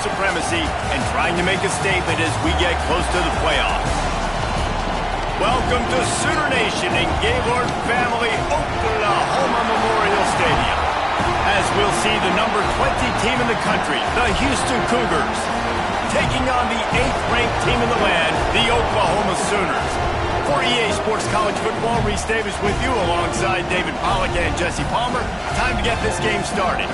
supremacy and trying to make a statement as we get close to the playoffs. Welcome to Sooner Nation in Gaylord Family Oklahoma Memorial Stadium, as we'll see the number 20 team in the country, the Houston Cougars, taking on the 8th-ranked team in the land, the Oklahoma Sooners. For EA Sports College Football, Reese Davis with you alongside David Pollack and Jesse Palmer. Time to get this game started.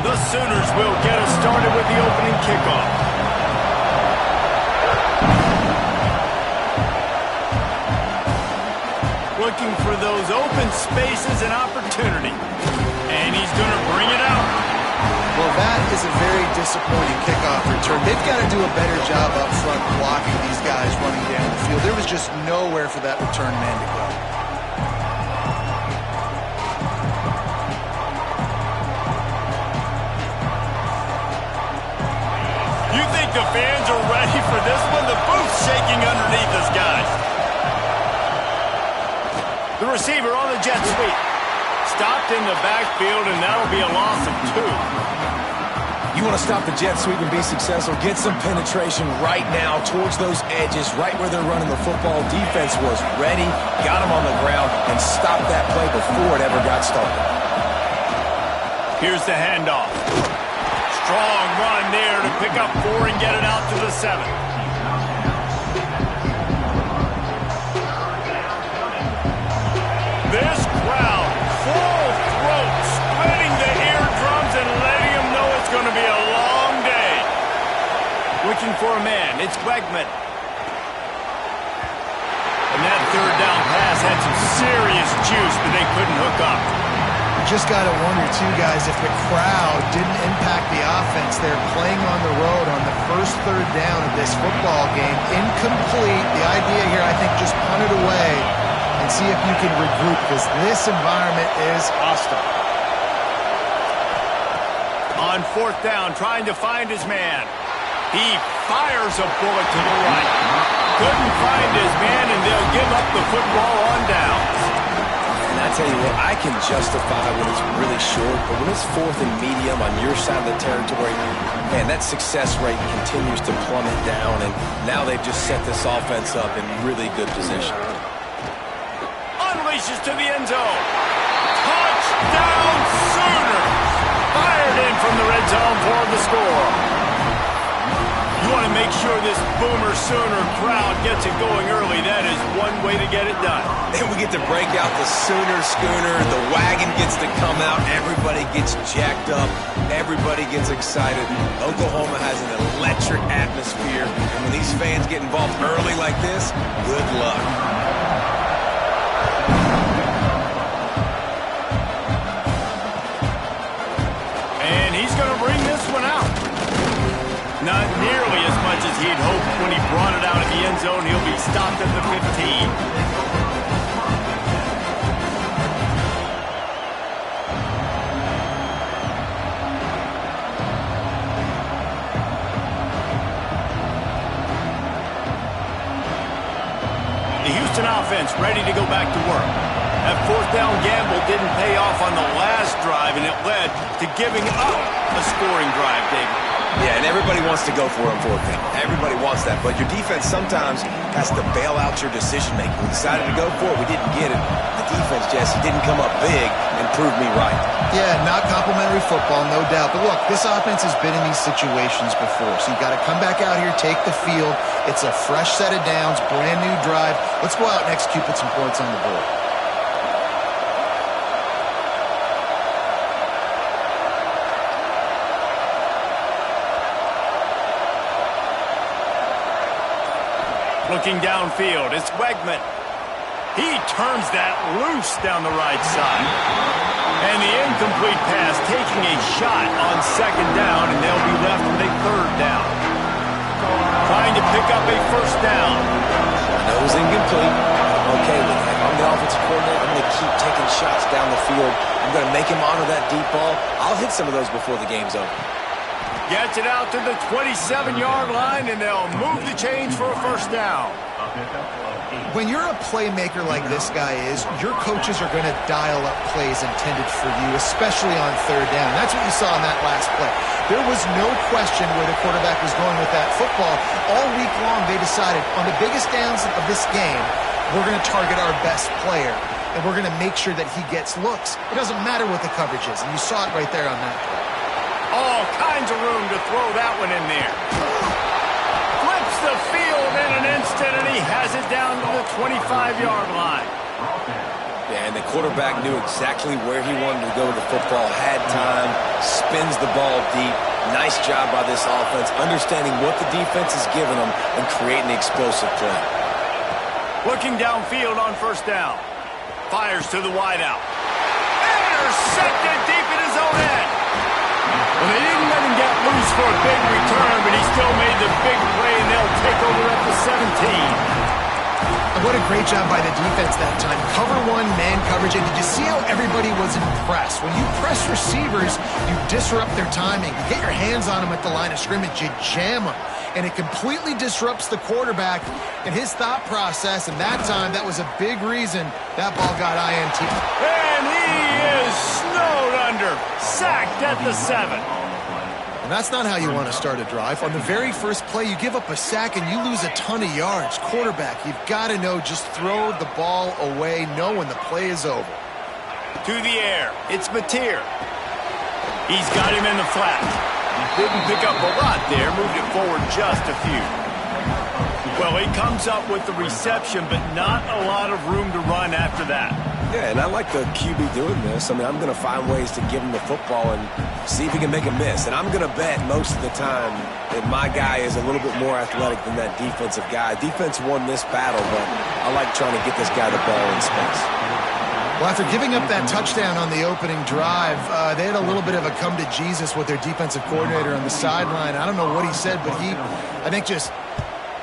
The Sooners will get us started with the opening kickoff. Looking for those open spaces and opportunity. And he's going to bring it out. Well, that is a very disappointing kickoff return. They've got to do a better job up front blocking these guys running down the field. There was just nowhere for that return man to go. You think the fans are ready for this one? The booth's shaking underneath us, guys. The receiver on the jet sweep. Stopped in the backfield, and that'll be a loss of 2. You want to stop the jet sweep and be successful, get some penetration right now towards those edges, right where they're running the football. Defense was ready, got them on the ground, and stopped that play before it ever got started. Here's the handoff. Strong run there to pick up 4 and get it out to the 7. This crowd, full throat, splitting the eardrums and letting them know it's going to be a long day. Looking for a man, it's Wegman. And that third down pass had some serious juice, but they couldn't hook up. Just got to wonder, too, guys, if the crowd didn't impact the offense. They're playing on the road on the first third down of this football game. Incomplete. The idea here, I think, just punt it away and see if you can regroup, because this environment is hostile. On 4th down, trying to find his man. He fires a bullet to the right. Couldn't find his man, and they'll give up the football on downs. And I tell you what, I can justify when it's really short, but when it's 4th and medium on your side of the territory, man, that success rate continues to plummet down, and now they've just set this offense up in really good position. Unleashes to the end zone. Touchdown Sooners! Fired in from the red zone for the score. You want to make sure this Boomer Sooner crowd gets it going early. That is one way to get it done. And we get to break out the Sooner schooner. The wagon gets to come out. Everybody gets jacked up. Everybody gets excited. Oklahoma has an electric atmosphere. And when these fans get involved early like this, good luck. And he's going to bring this one out. Not nearly as much as he'd hoped when he brought it out in the end zone. He'll be stopped at the 15. The Houston offense ready to go back to work. That 4th down gamble didn't pay off on the last drive, and it led to giving up a scoring drive, David. Yeah, and everybody wants to go for it on 4th down. Everybody wants that, but your defense sometimes has to bail out your decision-making. We decided to go for it. We didn't get it. The defense, Jesse, didn't come up big and prove me right. Yeah, not complimentary football, no doubt. But look, this offense has been in these situations before, so you got to come back out here, take the field. It's a fresh set of downs, brand new drive. Let's go out and execute, put some points on the board. Looking downfield, it's Wegman. He turns that loose down the right side. And the incomplete pass taking a shot on 2nd down, and they'll be left with a 3rd down. Trying to pick up a 1st down. I know it was incomplete. I'm okay with that. I'm the offensive coordinator. I'm going to keep taking shots down the field. I'm going to make him honor that deep ball. I'll hit some of those before the game's over. Gets it out to the 27-yard line, and they'll move the chains for a first down. When you're a playmaker like this guy is, your coaches are going to dial up plays intended for you, especially on third down. That's what you saw in that last play. There was no question where the quarterback was going with that football. All week long, they decided on the biggest downs of this game, we're going to target our best player, and we're going to make sure that he gets looks. It doesn't matter what the coverage is, and you saw it right there on that play. All kinds of room to throw that one in there. Flips the field in an instant, and he has it down to the 25-yard line. Yeah, and the quarterback knew exactly where he wanted to go with the football, had time, spins the ball deep. Nice job by this offense, understanding what the defense is giving them and creating the explosive play. Looking downfield on first down. Fires to the wideout. Intercepted deep in his own end. Well, they didn't let him get loose for a big return, but he still made the big play, and they'll take over at the 17. And what a great job by the defense that time. Cover one, man coverage, and did you see how everybody was impressed? When you press receivers, you disrupt their timing. You get your hands on them at the line of scrimmage, you jam them, and it completely disrupts the quarterback and his thought process, and that time, that was a big reason that ball got INT. And he is snowed under, sacked at the 7. And that's not how you want to start a drive. On the very first play, you give up a sack and you lose a ton of yards. Quarterback, you've got to know, just throw the ball away, know when the play is over. To the air, it's Mateer. He's got him in the flat. Didn't pick up a lot there, moved it forward just a few. Well, he comes up with the reception, but not a lot of room to run after that. Yeah, and I like the QB doing this. I mean, I'm going to find ways to give him the football and see if he can make a miss. And I'm going to bet most of the time that my guy is a little bit more athletic than that defensive guy. Defense won this battle, but I like trying to get this guy the ball in space. Well, after giving up that touchdown on the opening drive, they had a little bit of a come to Jesus with their defensive coordinator on the sideline. I don't know what he said, but he, I think, just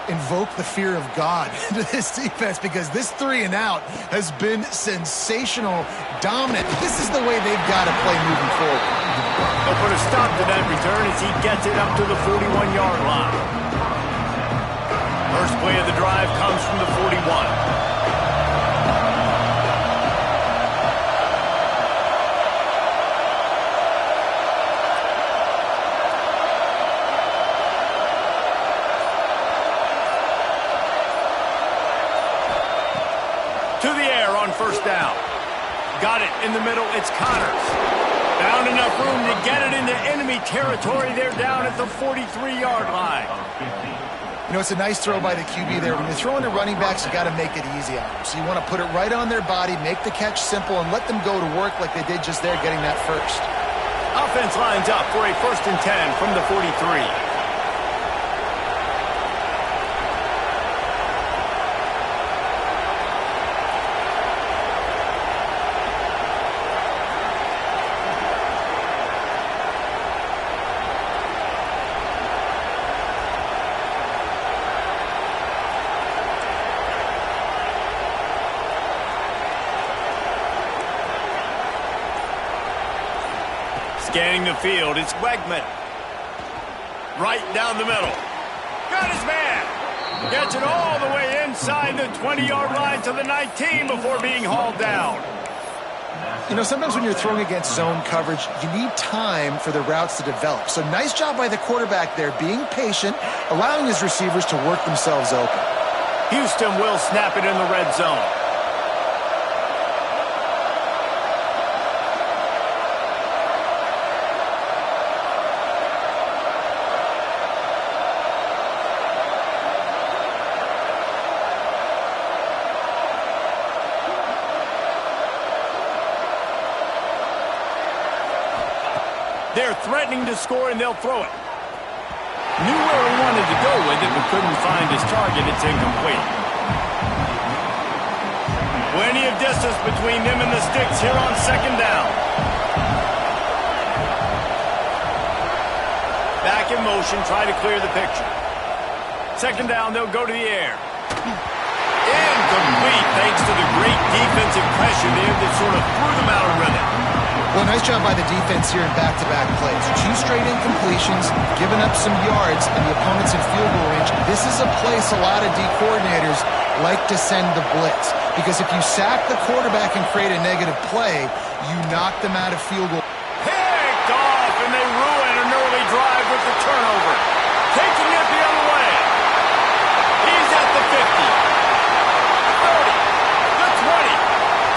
invoke the fear of God into this defense, because this 3-and-out has been sensational, dominant. This is the way they've got to play moving forward. They'll put a stop to that return as he gets it up to the 41-yard line. First play of the drive comes from the 41. To the air on first down. Got it in the middle. It's Connors. Found enough room to get it into enemy territory. They're down at the 43-yard line. You know, it's a nice throw by the QB there. When you're throwing to running backs, you got to make it easy on them. So you want to put it right on their body, make the catch simple, and let them go to work like they did just there, getting that first. Offense lines up for a 1st and 10 from the 43. Scanning the field, it's Wegman. Right down the middle. Got his man. Gets it all the way inside the 20-yard line to the 19 before being hauled down. You know, sometimes when you're throwing against zone coverage, you need time for the routes to develop. So nice job by the quarterback there, being patient, allowing his receivers to work themselves open. Houston will snap it in the red zone. They're threatening to score, and they'll throw it. Knew where he wanted to go with it, but couldn't find his target. It's incomplete. Plenty of distance between them and the sticks here on 2nd down. Back in motion, try to clear the picture. 2nd down, they'll go to the air. Incomplete, thanks to the great defensive pressure there that sort of threw them out of rhythm. Well, nice job by the defense here in back-to-back plays. 2 straight incompletions, giving up some yards, and the opponent's in field goal range. This is a place a lot of D coordinators like to send the blitz, because if you sack the quarterback and create a negative play, you knock them out of field goal. Picked off, and they ruin an early drive with the turnover. Taking it the other way. He's at the 50. 30. The 20.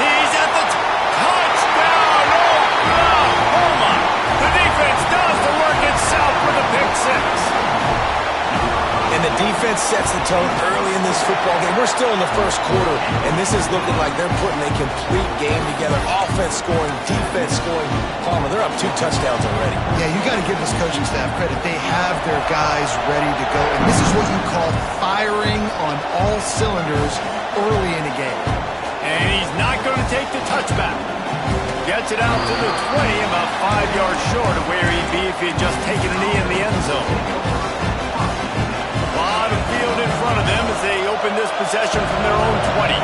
He's at the touchdown. Oklahoma. The defense does the work itself with a pick 6. And the defense sets the tone early in this football game. We're still in the first quarter, and this is looking like they're putting a complete game together. Offense scoring, defense scoring. Palmer, they're up 2 touchdowns already. Yeah, you got to give this coaching staff credit. They have their guys ready to go, and this is what you call firing on all cylinders early in a game. And he's not going to take the touchback. Gets it out to the 20, about 5 yards short of where he'd be if he had just taken a knee in the end zone. A lot of field in front of them as they open this possession from their own 20.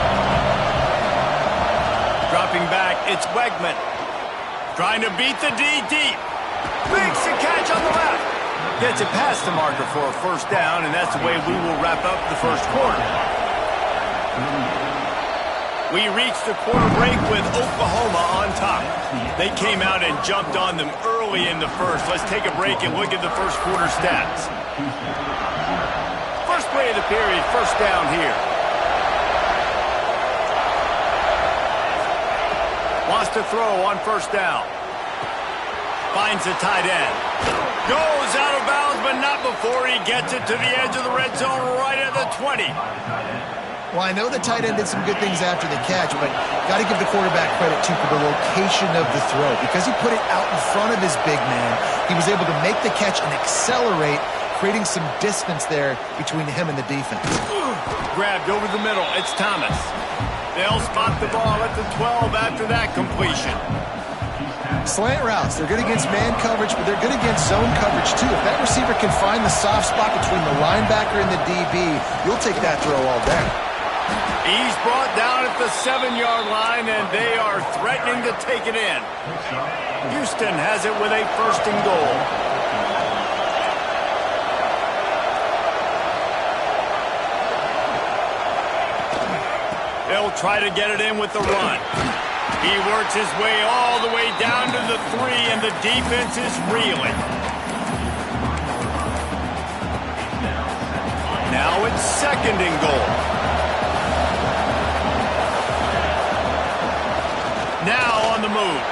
Dropping back, it's Wegman. Trying to beat the D deep. Makes the catch on the left. Gets it past the marker for a first down, and that's the way we will wrap up the first quarter. We reached the quarter break with Oklahoma on top. They came out and jumped on them early in the first. Let's take a break and look at the first quarter stats. First play of the period, first down here. Wants to throw on first down. Finds the tight end. Goes out of bounds, but not before he gets it to the edge of the red zone right at the 20. Well, I know the tight end did some good things after the catch, but got to give the quarterback credit, too, for the location of the throw. Because he put it out in front of his big man, he was able to make the catch and accelerate, creating some distance there between him and the defense. Grabbed over the middle. It's Thomas. They'll spot the ball at the 12 after that completion. Slant routes, they're good against man coverage, but they're good against zone coverage, too. If that receiver can find the soft spot between the linebacker and the DB, you'll take that throw all day. He's brought down at the 7-yard line, and they are threatening to take it in. Houston has it with a first and goal. They'll try to get it in with the run. He works his way all the way down to the 3, and the defense is reeling. Now it's second and goal. Now on the move.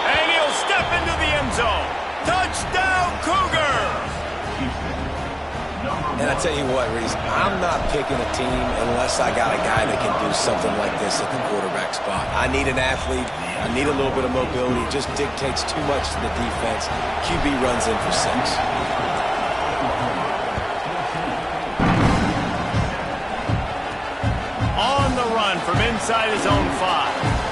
And he'll step into the end zone. Touchdown, Cougars! And I tell you what, Reese, I'm not picking a team unless I got a guy that can do something like this at the quarterback spot. I need an athlete. I need a little bit of mobility. It just dictates too much to the defense. QB runs in for 6. On the run from inside his own 5.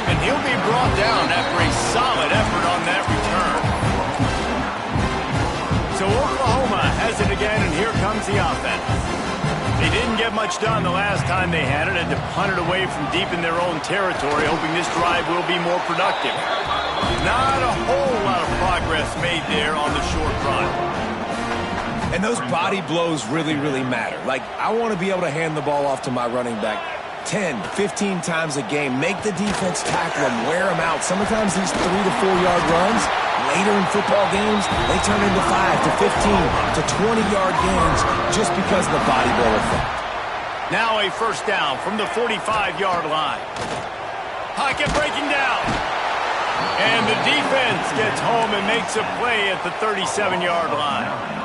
And he'll be brought down after a solid effort on that return. So Oklahoma has it again, and here comes the offense. They didn't get much done the last time they had it, and to punt it away from deep in their own territory, hoping this drive will be more productive. Not a whole lot of progress made there on the short run. And those body blows really, really matter. Like, I want to be able to hand the ball off to my running back 10, 15 times a game. Make the defense tackle them, wear them out. Sometimes these 3 to 4 yard runs, later in football games, they turn into 5 to 15 to 20-yard gains just because of the body blow effect. Now a first down from the 45-yard line. Pocket breaking down. And the defense gets home and makes a play at the 37-yard line.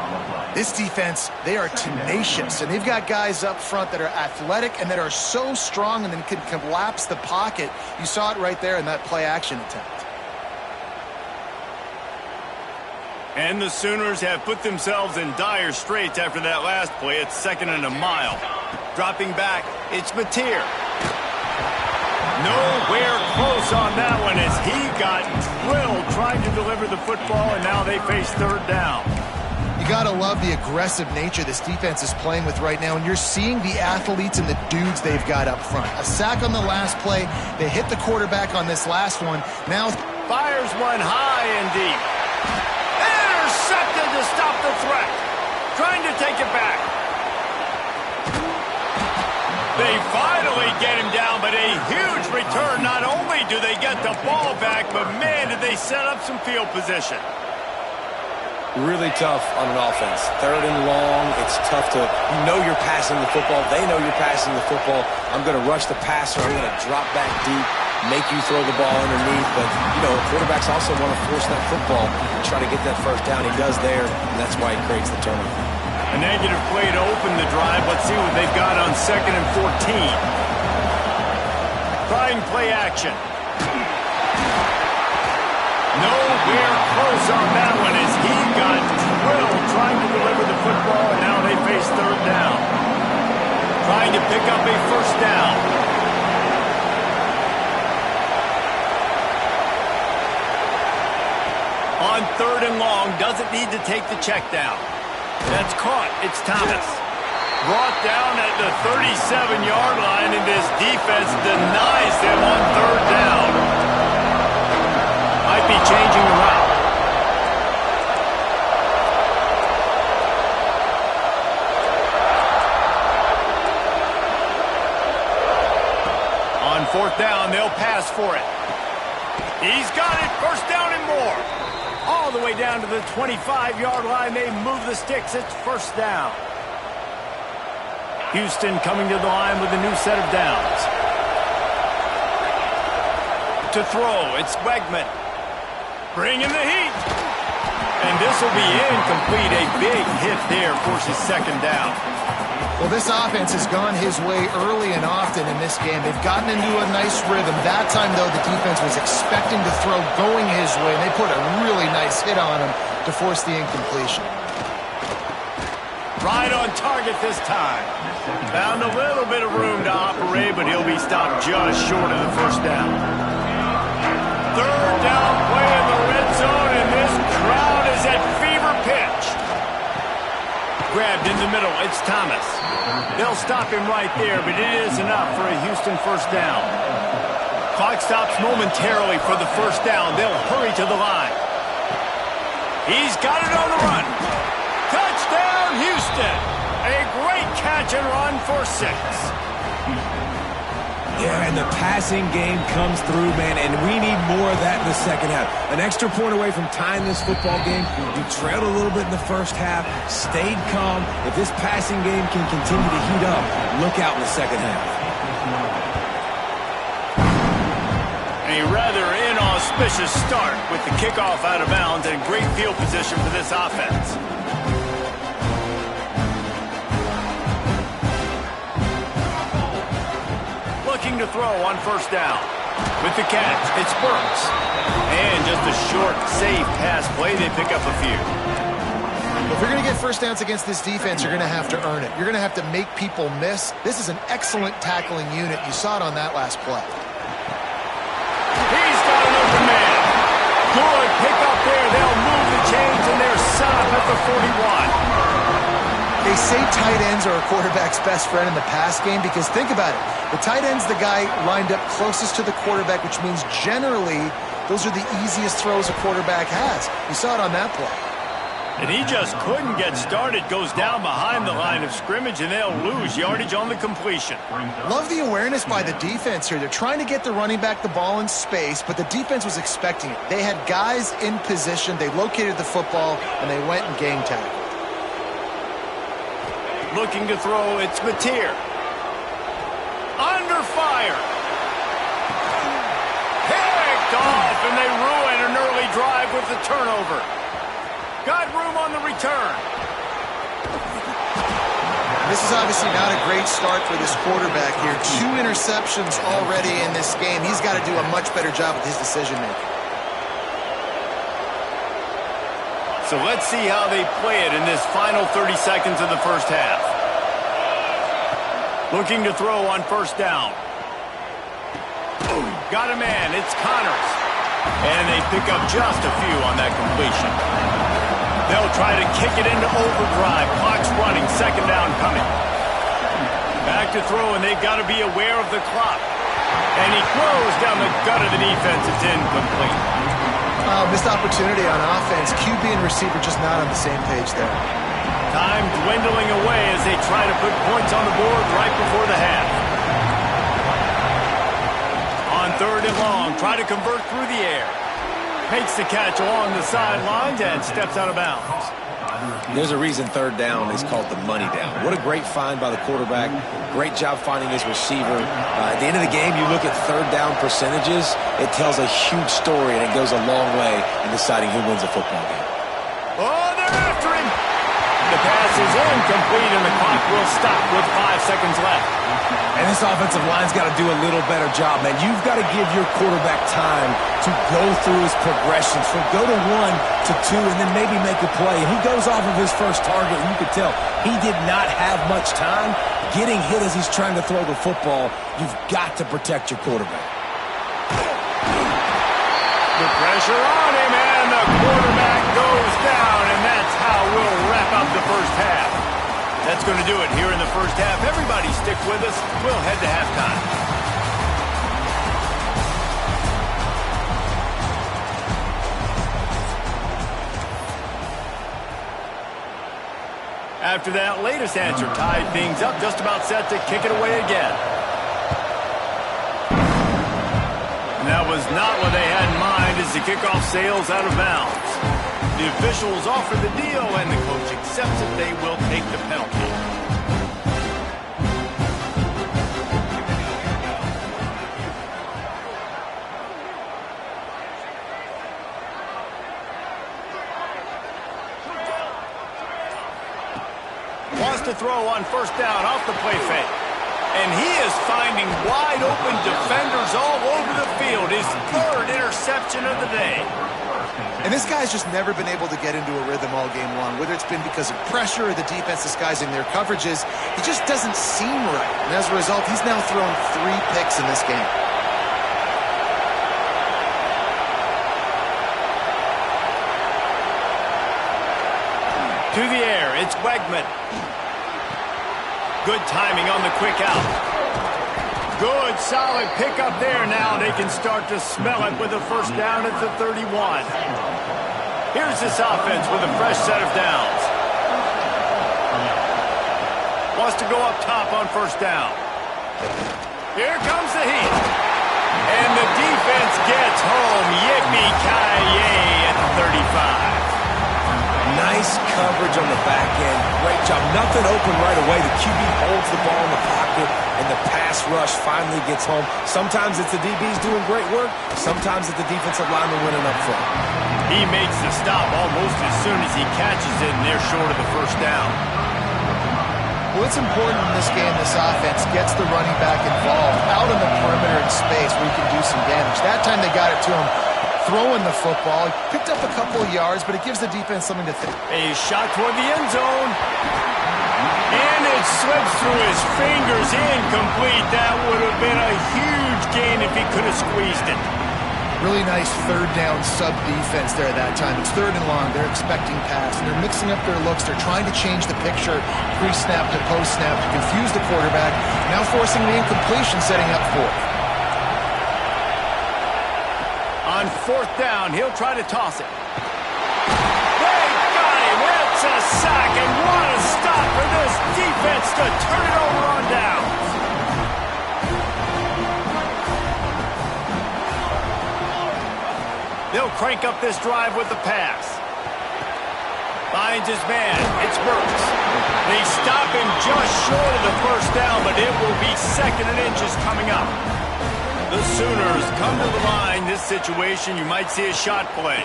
This defense, they are tenacious, and they've got guys up front that are athletic and that are so strong and then can collapse the pocket. You saw it right there in that play-action attempt. And the Sooners have put themselves in dire straits after that last play. It's second and a mile. Dropping back, it's Mateer. Nowhere close on that one as he got drilled trying to deliver the football, and now they face third down. You gotta love the aggressive nature this defense is playing with right now, and you're seeing the athletes and the dudes they've got up front. A sack on the last play. They hit the quarterback on this last one. Now fires one high and deep. Intercepted to stop the threat. Trying to take it back. They finally get him down, but a huge return. Not only do they get the ball back, but man, did they set up some field position. Really tough on an offense. 3rd and long, it's tough to, you know you're passing the football. They know you're passing the football. I'm going to rush the passer. I'm going to drop back deep, make you throw the ball underneath. But, you know, quarterbacks also want to force that football and try to get that first down. He does there, and that's why he creates the turnover. A negative play to open the drive. Let's see what they've got on 2nd and 14. Trying play action. Nowhere close on that one as he got drilled trying to deliver the football, and now they face 3rd down. Trying to pick up a 1st down. On 3rd and long, doesn't need to take the check down. That's caught. It's Thomas. Brought down at the 37-yard line, and this defense denies them on 3rd down. Might be changing the route. On 4th down, they'll pass for it. He's got it. 1st down and more. All the way down to the 25-yard line. They move the sticks. It's 1st down. Houston coming to the line with a new set of downs. To throw, it's Wegman. Bringing the heat. And this will be incomplete. A big hit there forces 2nd down. well, this offense has gone his way early and often in this game. They've gotten into a nice rhythm. That time, though, the defense was expecting to throw going his way, and they put a really nice hit on him to force the incompletion. Right on target this time. Found a little bit of room to operate, but he'll be stopped just short of the 1st down. 3rd down play in the red zone, and this crowd is at fever pitch. Grabbed in the middle, it's Thomas. They'll stop him right there, but it is enough for a Houston 1st down. Clock stops momentarily for the 1st down. They'll hurry to the line. He's got it on the run. Touchdown, Houston. A great catch and run for 6. Yeah, and the passing game comes through, man, and we need more of that in the second half. An extra point away from tying this football game. You trailed a little bit in the first half, stayed calm. If this passing game can continue to heat up, look out in the second half. A rather inauspicious start with the kickoff out of bounds and great field position for this offense. Looking to throw on 1st down. With the catch, it's Burks. And just a short, safe pass play, they pick up a few. If you're going to get 1st downs against this defense, you're going to have to earn it. You're going to have to make people miss. This is an excellent tackling unit. You saw it on that last play. He's got an open man. Good pick up there. They'll move the chains, and they're set up at the 41. They say tight ends are a quarterback's best friend in the pass game because think about it. The tight end's the guy lined up closest to the quarterback, which means generally those are the easiest throws a quarterback has. You saw it on that play. And he just couldn't get started. Goes down behind the line of scrimmage, and they'll lose yardage on the completion. Love the awareness by the defense here. They're trying to get the running back the ball in space, but the defense was expecting it. They had guys in position. They located the football, and they went and gang tackled. Looking to throw, it's Mateer. Under fire. Picked off, and they ruin an early drive with the turnover. Got room on the return. This is obviously not a great start for this quarterback here. 2 interceptions already in this game. He's got to do a much better job with his decision-making. So let's see how they play it in this final 30 seconds of the 1st half. Looking to throw on 1st down. Got a man. It's Connors. And they pick up just a few on that completion. They'll try to kick it into overdrive. Clock's running. Second down coming. Back to throw, and they've got to be aware of the clock. And he throws down the gut of the defense. It's incomplete. Missed opportunity on offense. QB and receiver just not on the same page there. Time dwindling away as they try to put points on the board right before the half. On third and long, try to convert through the air. Makes the catch along the sidelines and steps out of bounds. There's a reason third down is called the money down. What a great find by the quarterback. Great job finding his receiver. At the end of the game, you look at third down percentages. It tells a huge story, and it goes a long way in deciding who wins a football game. Oh, they're after him. The pass is incomplete, and the clock will stop with 5 seconds left. And this offensive line's got to do a little better job, man. You've got to give your quarterback time to go through his progressions. From go to 1 to 2 and then maybe make a play. And he goes off of his first target, and you can tell he did not have much time getting hit as he's trying to throw the football. You've got to protect your quarterback. The pressure on him, and the quarterback goes down, and that's how we'll wrap up the first half. That's going to do it here in the first half. Everybody stick with us. We'll head to halftime. After that latest answer tied things up, just about set to kick it away again. And that was not what they had in mind as the kickoff sails out of bounds. The officials offer the deal, and the coach accepts it. They will take the penalty. Wants to throw on first down off the play fake. And he is finding wide open defenders all over the field. His third interception of the day. And this guy's just never been able to get into a rhythm all game long, whether it's been because of pressure or the defense disguising their coverages. He just doesn't seem right. And as a result, he's now thrown 3 picks in this game. To the air, it's Wegman. Good timing on the quick out. Good, solid pickup there now. They can start to smell it with a first down at the 31. Here's this offense with a fresh set of downs. Wants to go up top on first down. Here comes the heat. And the defense gets home. Yippee-ki-yay at the 35. Nice coverage on the back end. Great job. Nothing open right away. The QB holds the ball in the pocket, and the pass rush finally gets home. Sometimes it's the DBs doing great work. Sometimes it's the defensive lineman winning up front. He makes the stop almost as soon as he catches it, and they're short of the first down. Well, it's important in this game, this offense gets the running back involved out on the perimeter in space where he can do some damage. That time they got it to him throwing the football. He picked up a couple of yards, but it gives the defense something to think. A shot toward the end zone. And it slips through his fingers. Incomplete. That would have been a huge gain if he could have squeezed it. Really nice third down sub-defense there that time. It's third and long. They're expecting pass, and they're mixing up their looks. They're trying to change the picture pre-snap to post-snap to confuse the quarterback, now forcing the incompletion, setting up fourth. On fourth down, he'll try to toss it. They got him. It's a sack, and what a stop for this defense to turn it over on down. They'll crank up this drive with the pass. Finds his man. It's Burks. They stop him just short of the first down, but it will be second and inches coming up. The Sooners come to the line. This situation, you might see a shot play.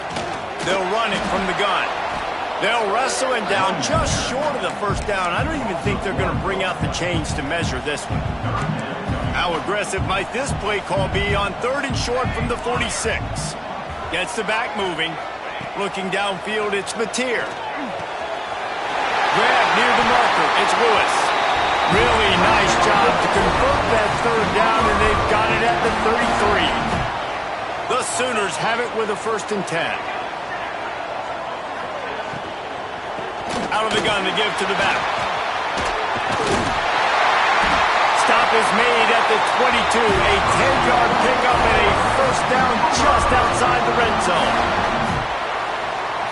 They'll run it from the gun. They'll wrestle him down just short of the first down. I don't even think they're going to bring out the chains to measure this one. How aggressive might this play call be on third and short from the 46? Gets the back moving. Looking downfield, it's Mateer. Grab near the marker. It's Lewis. Really nice job to convert that third down, and they've got it at the 33. The Sooners have it with a 1st and 10. out of the gun to give to the back. Stop is made at the 22. A 10-yard pickup and a first down just outside the red zone.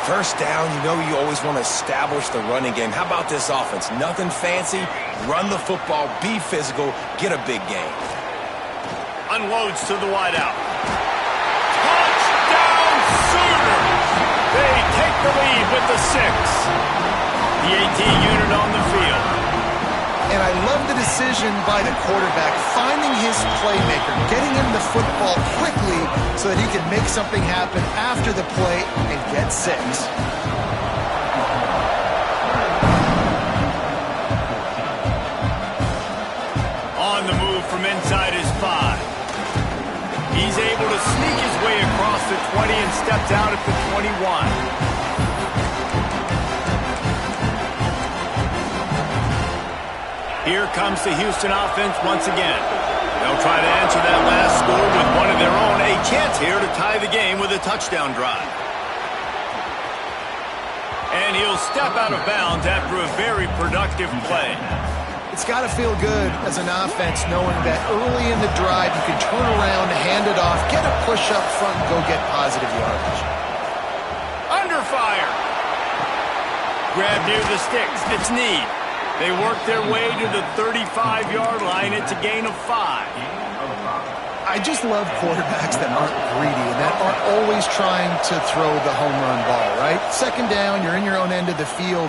First down, you know you always want to establish the running game. How about this offense? Nothing fancy. Run the football, be physical, get a big gain. Unloads to the wideout. Touchdown Sooners! They take the lead with the 6. The AT unit on the field. And I love the decision by the quarterback, finding his playmaker, getting him the football quickly so that he can make something happen after the play and get 6. On the move from inside his 5. He's able to sneak his way across the 20 and steps out at the 21. Here comes the Houston offense once again. They'll try to answer that last score with one of their own. A chance here to tie the game with a touchdown drive. And he'll step out of bounds after a very productive play. It's got to feel good as an offense knowing that early in the drive you can turn around, hand it off, get a push up front, and go get positive yardage. Under fire. Grab near the sticks. It's Need. They work their way to the 35-yard line. It's a gain of 5. I just love quarterbacks that aren't greedy and that aren't always trying to throw the home run ball, right? Second down, you're in your own end of the field.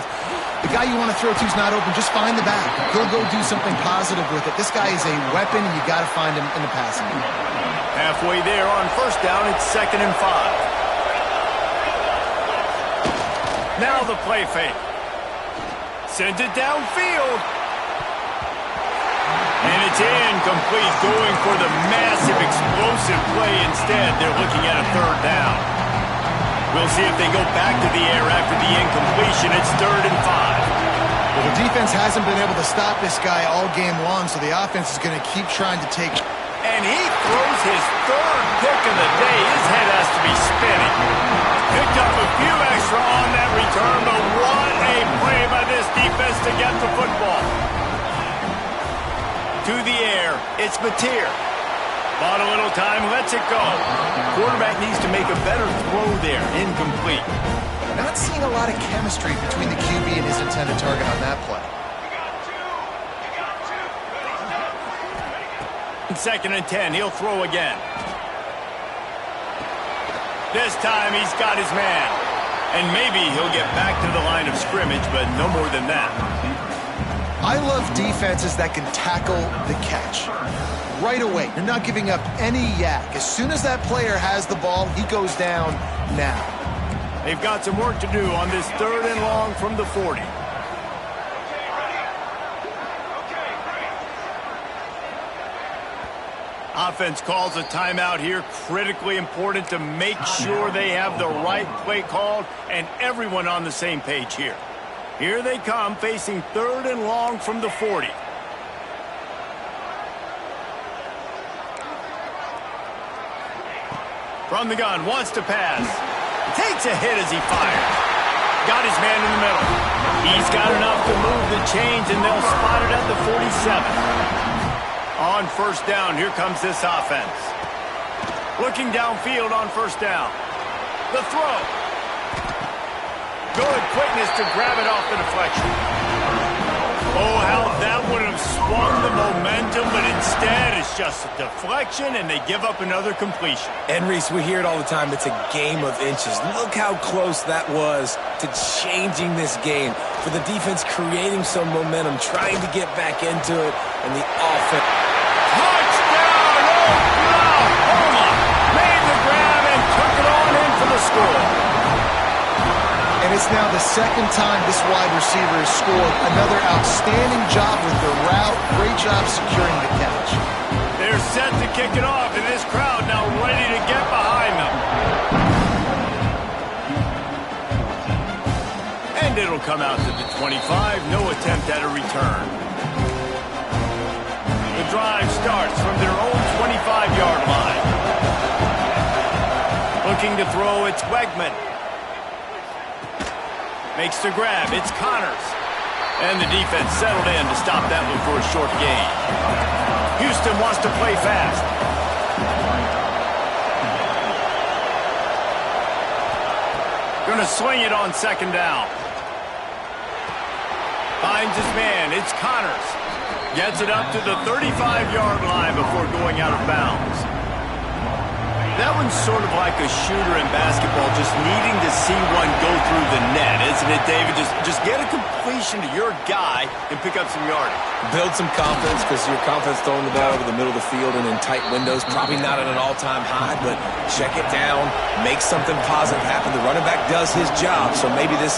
The guy you want to throw to is not open. Just find the back. He'll go do something positive with it. This guy is a weapon, and you got to find him in the passing game. Halfway there on first down, it's 2nd and 5. Now the play fake. Sends it downfield. And it's incomplete, going for the massive explosive play instead. They're looking at a 3rd down. We'll see if they go back to the air after the incompletion. It's 3rd and 5. Well, the defense hasn't been able to stop this guy all game long, so the offense is going to keep trying to take... And he throws his 3rd pick of the day. His head has to be spinning. Picked up a few extra on that return, but what a play by this defense to get the football. To the air, it's Mateer. Bought a little time, lets it go. Quarterback needs to make a better throw there. Incomplete. Not seeing a lot of chemistry between the QB and his intended target on that play. 2nd and 10, he'll throw again. This time he's got his man. And maybe he'll get back to the line of scrimmage, but no more than that. I love defenses that can tackle the catch. Right away, you're not giving up any yak. As soon as that player has the ball, he goes down now. They've got some work to do on this 3rd and long from the 40. Offense calls a timeout here. Critically important to make sure they have the right play called and everyone on the same page here. Here they come, facing 3rd and long from the 40. From the gun, wants to pass. Takes a hit as he fires. Got his man in the middle. He's got enough to move the chains, and they'll spot it at the 47. On first down, here comes this offense. Looking downfield on first down. The throw. Good quickness to grab it off the deflection. Oh, how that would have swung the momentum, but instead it's just a deflection, and they give up another completion. And, Reese, we hear it all the time. It's a game of inches. Look how close that was to changing this game. For the defense creating some momentum, trying to get back into it, and the offense... Touchdown, Oklahoma! Made the grab and took it on in for the score. And it's now the 2nd time this wide receiver has scored. Another outstanding job with the route. Great job securing the catch. They're set to kick it off, and this crowd now ready to get behind them. And it'll come out to the 25. No attempt at a return. The drive starts from their own 25-yard line. Looking to throw, it's Wegman. Makes the grab. It's Connors. And the defense settled in to stop that one for a short gain. Houston wants to play fast. Going to swing it on second down. Finds his man. It's Connors. Gets it up to the 35-yard line before going out of bounds. That one's sort of like a shooter in basketball, just needing to see one go through the net, isn't it, David? Just get a completion to your guy and pick up some yardage. Build some confidence, because your confidence throwing the ball over the middle of the field and in tight windows, probably not at an all-time high, but check it down, make something positive happen. The running back does his job, so maybe this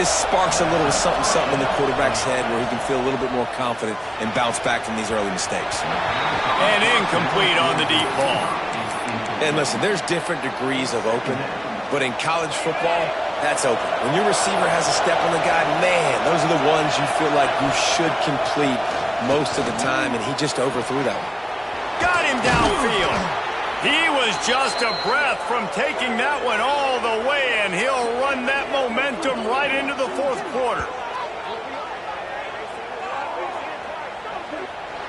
sparks a little something in the quarterback's head where he can feel a little bit more confident and bounce back from these early mistakes. And incomplete on the deep ball. And listen, there's different degrees of open, but in college football, that's open. When your receiver has a step on the guy, man, those are the ones you feel like you should complete most of the time, and he just overthrew that one. Got him downfield. He was just a breath from taking that one all the way, and he'll run that momentum right into the fourth quarter.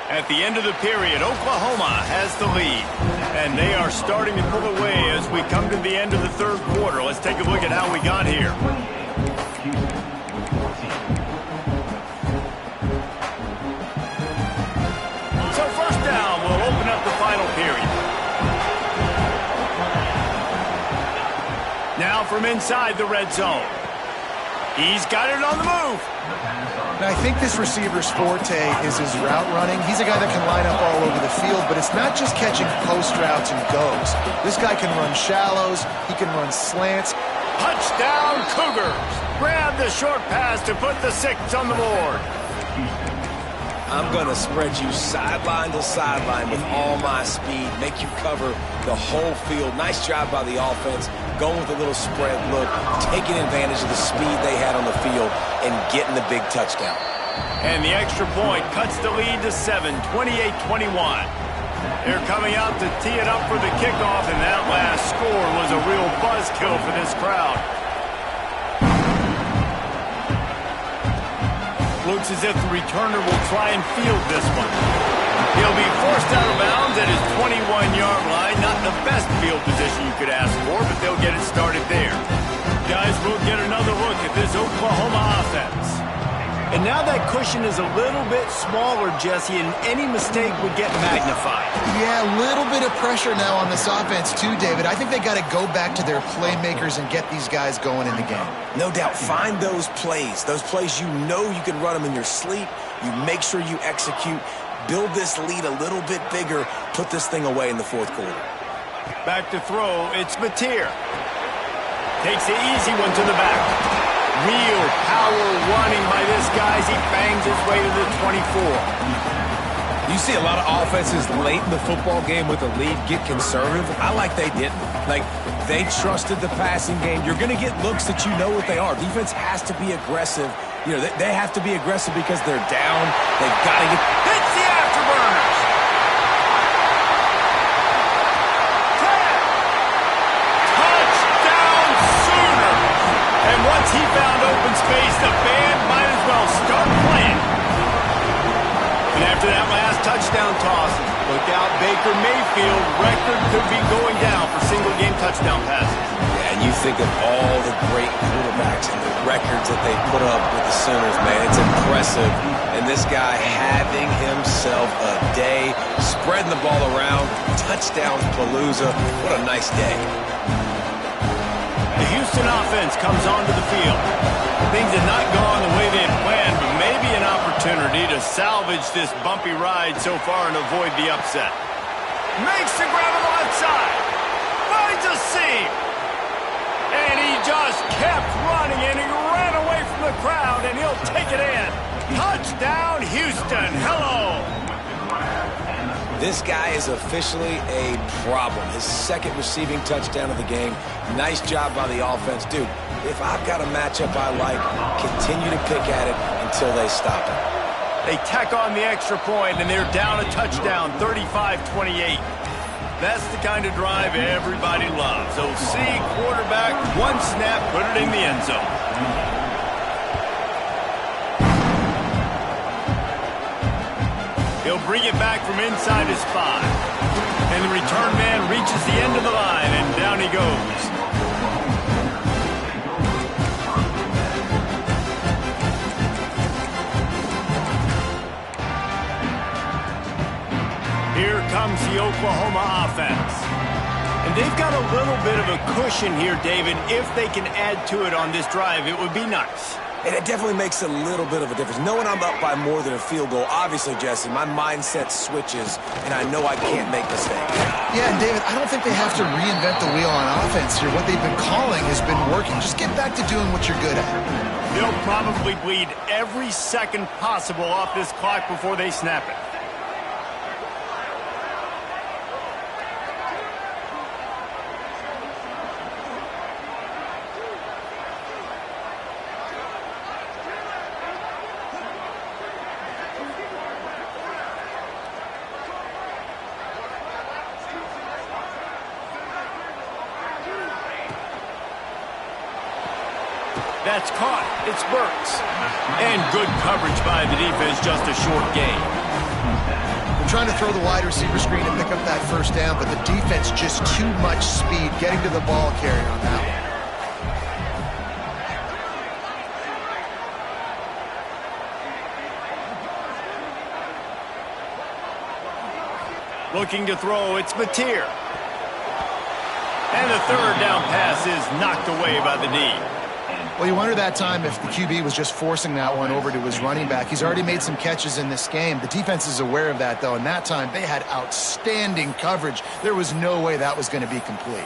At the end of the period, Oklahoma has the lead, and they are starting to pull away as we come to the end of the third quarter. Let's take a look at how we got here. So first down will open up the final period. Now from inside the red zone. He's got it on the move. And I think this receiver's forte is his route running. He's a guy that can line up all over the field, but it's not just catching post routes and goes. This guy can run shallows. He can run slants. Touchdown, Cougars. Grab the short pass to put the 6 on the board. I'm going to spread you sideline to sideline with all my speed, make you cover the whole field. Nice job by the offense, going with a little spread look, taking advantage of the speed they had on the field, and getting the big touchdown. And the extra point cuts the lead to 7, 28-21. They're coming out to tee it up for the kickoff, and that last score was a real buzzkill for this crowd. Looks as if the returner will try and field this one. He'll be forced out of bounds at his 21-yard line. Not the best field position you could ask for, but they'll get it started there. Guys, we'll get another look at this Oklahoma offense. And now that cushion is a little bit smaller, Jesse, and any mistake would get magnified. Yeah, a little bit of pressure now on this offense too, David. I think they got to go back to their playmakers and get these guys going in the game. No doubt. Find those plays you know you can run them in your sleep. You make sure you execute. Build this lead a little bit bigger. Put this thing away in the fourth quarter. Back to throw, it's Mateer. Takes the easy one to the back. Real power running by this guy as he bangs his way to the 24. You see a lot of offenses late in the football game with a lead get conservative. I like they didn't. Like, they trusted the passing game. You're going to get looks that you know what they are. Defense has to be aggressive. You know, they have to be aggressive because they're down. They've got to get... Hits the afterburners! Touchdown Sooner! And once he found open space, the band might as well start playing. And after that last touchdown toss, look out, Baker Mayfield record could be going down for single-game touchdown passes. Yeah, and you think of all the great quarterbacks and the records that they put up with the Sooners, man. It's impressive. And this guy having himself a day, spreading the ball around, touchdowns palooza. What a nice day. The Houston offense comes onto the field. Things had not gone the way they had planned, but maybe an opportunity to salvage this bumpy ride so far and avoid the upset. Makes the grab on the left side. Finds a seam. And he just kept running, and he ran away from the crowd, and he'll take it in. Touchdown, Houston. Hello. This guy is officially a problem. His second receiving touchdown of the game. Nice job by the offense. Dude, if I've got a matchup I like, continue to pick at it until they stop it. They tack on the extra point, and they're down a touchdown, 35-28. That's the kind of drive everybody loves. OC, quarterback, one snap, put it in the end zone. He'll bring it back from inside his 5. And the return man reaches the end of the line, and down he goes. Here comes the Oklahoma offense. And they've got a little bit of a cushion here, David. If they can add to it on this drive, it would be nice. And it definitely makes a little bit of a difference. Knowing I'm up by more than a field goal, obviously, Jesse, my mindset switches, and I know I can't make mistakes. Yeah, and David, I don't think they have to reinvent the wheel on offense here. What they've been calling has been working. Just get back to doing what you're good at. They'll probably bleed every second possible off this clock before they snap it. That's caught. It's Burks. And good coverage by the defense, just a short gain. They're trying to throw the wide receiver screen and pick up that first down, but the defense just too much speed getting to the ball carrier on that one. Looking to throw, it's Mateer. And the third down pass is knocked away by the D. Well, you wonder that time if the QB was just forcing that one over to his running back. He's already made some catches in this game. The defense is aware of that, though, and that time they had outstanding coverage. There was no way that was going to be complete.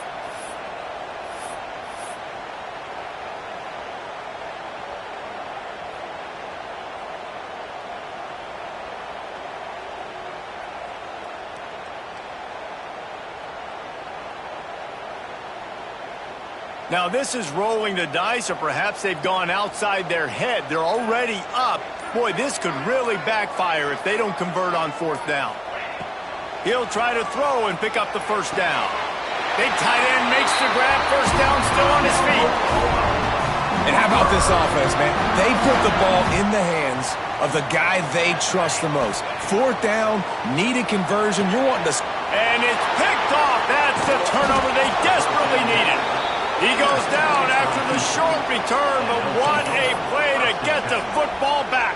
Now, this is rolling the dice, or perhaps they've gone outside their head. They're already up. Boy, this could really backfire if they don't convert on fourth down. He'll try to throw and pick up the first down. Big tight end makes the grab. First down, still on his feet. And how about this offense, man? They put the ball in the hands of the guy they trust the most. Fourth down, needed conversion. You're wanting to... And it's picked off. That's the turnover they desperately needed. He goes down after the short return, but what a play to get the football back.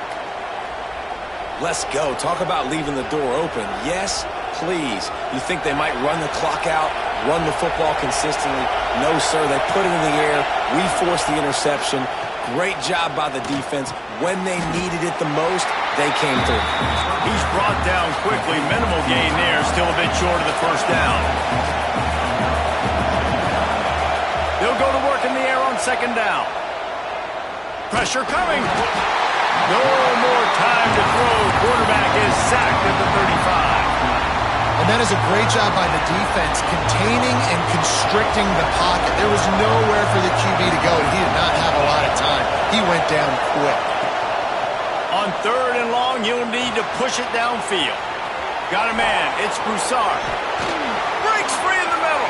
Let's go. Talk about leaving the door open. Yes, please. You think they might run the clock out, run the football consistently? No, sir. They put it in the air. We forced the interception. Great job by the defense. When they needed it the most, they came through. He's brought down quickly. Minimal gain there. Still a bit short of the first down. They'll go to work in the air on second down. Pressure coming. No more time to throw. Quarterback is sacked at the 35. And that is a great job by the defense, containing and constricting the pocket. There was nowhere for the QB to go, and he did not have a lot of time. He went down quick. On third and long, you'll need to push it downfield. Got a man. It's Broussard. Breaks free in the middle.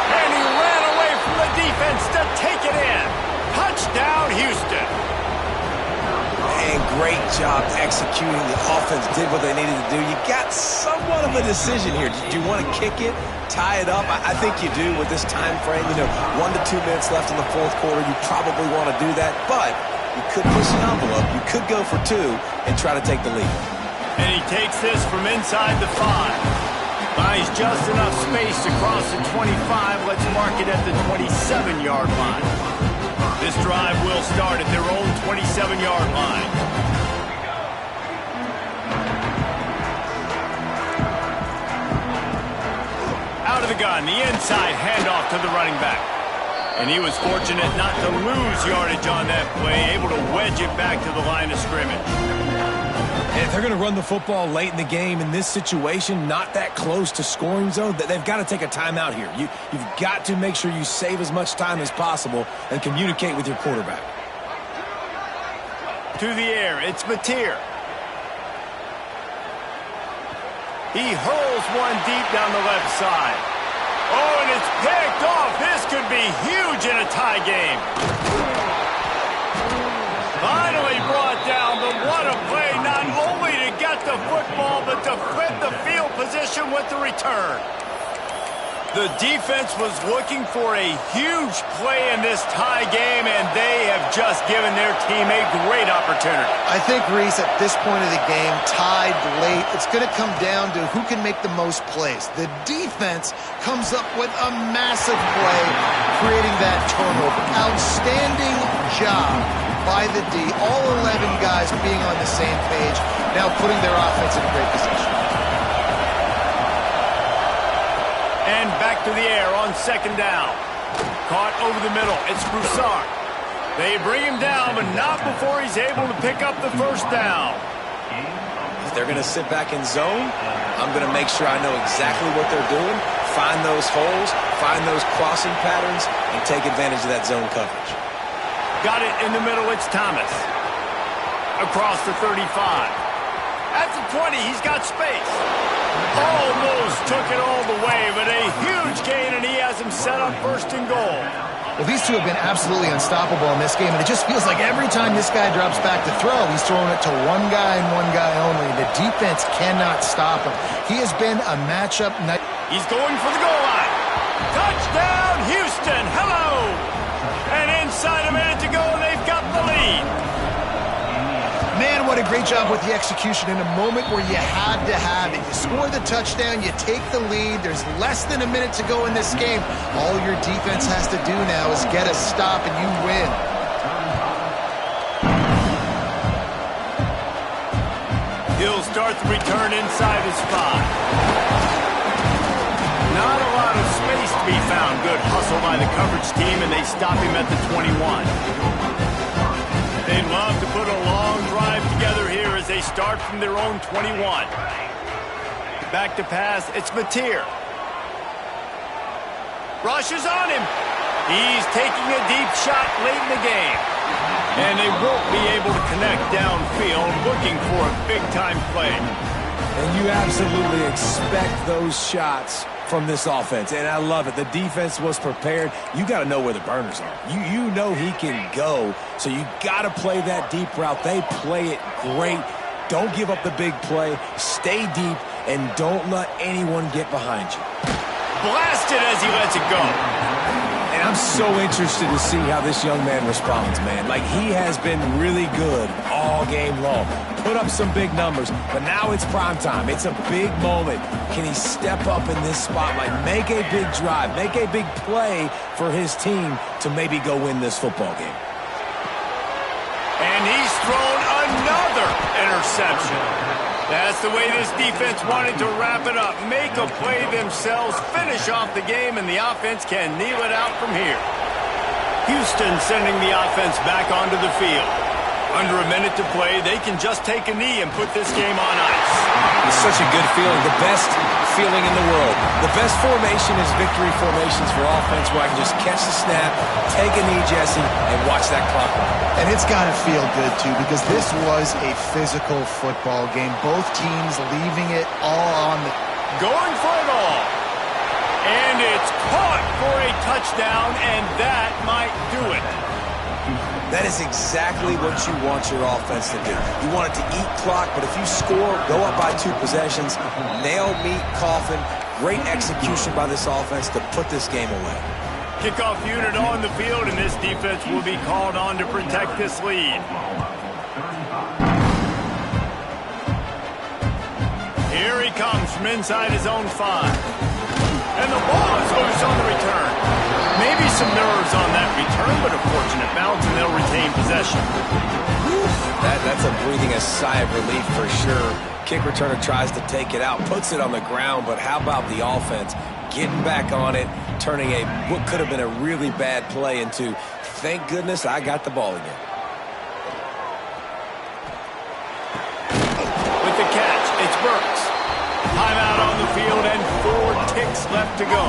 And he ran away from the defense to take it in. Touchdown, Houston. And great job executing. The offense did what they needed to do. You got somewhat of a decision here. Do you want to kick it, tie it up? I think you do with this time frame. 1 to 2 minutes left in the fourth quarter. You probably want to do that, but you could push the envelope. You could go for 2 and try to take the lead. And he takes this from inside the 5. Buys just enough space to cross the 25. Let's mark it at the 27-yard line. This drive will start at their own 27-yard line. Out of the gun, the inside handoff to the running back. And he was fortunate not to lose yardage on that play, able to wedge it back to the line of scrimmage. And if they're going to run the football late in the game in this situation, not that close to scoring zone, they've got to take a timeout here. You've got to make sure you save as much time as possible and communicate with your quarterback. To the air, it's Mateer. He hurls one deep down the left side. Oh, and it's picked off. This could be huge in a tie game. Finally brought down, but what a play, not only to get got the football, but to flip the field position with the return. The defense was looking for a huge play in this tie game, and they have just given their team a great opportunity. I think, Reese, at this point of the game, tied late, it's going to come down to who can make the most plays. The defense comes up with a massive play, creating that turnover. Outstanding job by the D. All 11 guys being on the same page, now putting their offense in a great position. And back to the air on second down. Caught over the middle. It's Broussard. They bring him down, but not before he's able to pick up the first down. If they're going to sit back in zone, I'm going to make sure I know exactly what they're doing, find those holes, find those crossing patterns, and take advantage of that zone coverage. Got it in the middle. It's Thomas. Across the 35. At the 20, he's got space. Almost took it all the way, but a huge gain, and he has him set up first and goal. Well, these two have been absolutely unstoppable in this game, and it just feels like every time this guy drops back to throw, he's throwing it to one guy and one guy only. The defense cannot stop him. He has been a matchup night. He's going for the goal line. Touchdown, Houston. Hello. And inside a minute to go, and they've got the lead. Man, what a great job with the execution in a moment where you had to have it. You score the touchdown, you take the lead. There's less than a minute to go in this game. All your defense has to do now is get a stop and you win. He'll start the return inside his 5. Not a lot of space to be found. Good hustle by the coverage team, and they stop him at the 21. They'd love to put a long drive together here as they start from their own 21. Back to pass, it's Mateer. Rush is on him. He's taking a deep shot late in the game. And they won't be able to connect downfield, looking for a big-time play. And you absolutely expect those shots from this offense, and I love it. The defense was prepared. You got to know where the burners are. You know he can go, so you got to play that deep route. They play it great. Don't give up the big play. Stay deep, and don't let anyone get behind you. Blasted as he lets it go. And I'm so interested to see how this young man responds, man. Like, he has been really good all game long. Put up some big numbers, but now it's prime time. It's a big moment. Can he step up in this spotlight, make a big drive, make a big play for his team to maybe go win this football game? And he's thrown another interception. That's the way this defense wanted to wrap it up. Make a play themselves, finish off the game, and the offense can kneel it out from here. Houston sending the offense back onto the field. Under a minute to play, they can just take a knee and put this game on ice. It's such a good feeling, the best feeling in the world. The best formation is victory formations for offense, where I can just catch the snap, take a knee, Jesse, and watch that clock run. And it's got to feel good, too, because this was a physical football game. Both teams leaving it all on the... Going for it all. And it's caught for a touchdown, and that might do it. That is exactly what you want your offense to do. You want it to eat clock, but if you score, go up by 2 possessions, nail, meat, coffin, great execution by this offense to put this game away. Kickoff unit on the field, and this defense will be called on to protect this lead. Here he comes from inside his own 5. And the ball is loose on the return. Maybe some nerves on that return, but a fortunate bounce, and they'll retain possession. That's a breathing a sigh of relief for sure. Kick returner tries to take it out, puts it on the ground, but how about the offense getting back on it, turning what could have been a really bad play into, thank goodness I got the ball again. With the catch, it's Burks. Timeout on the field and 4 ticks left to go.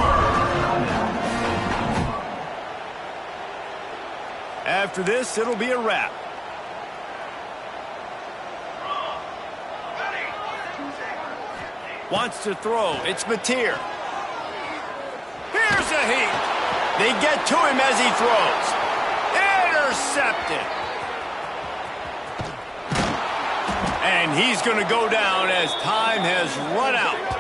After this, it'll be a wrap. Wants to throw. It's Mateer. Here's a heat. They get to him as he throws. Intercepted. And he's going to go down as time has run out.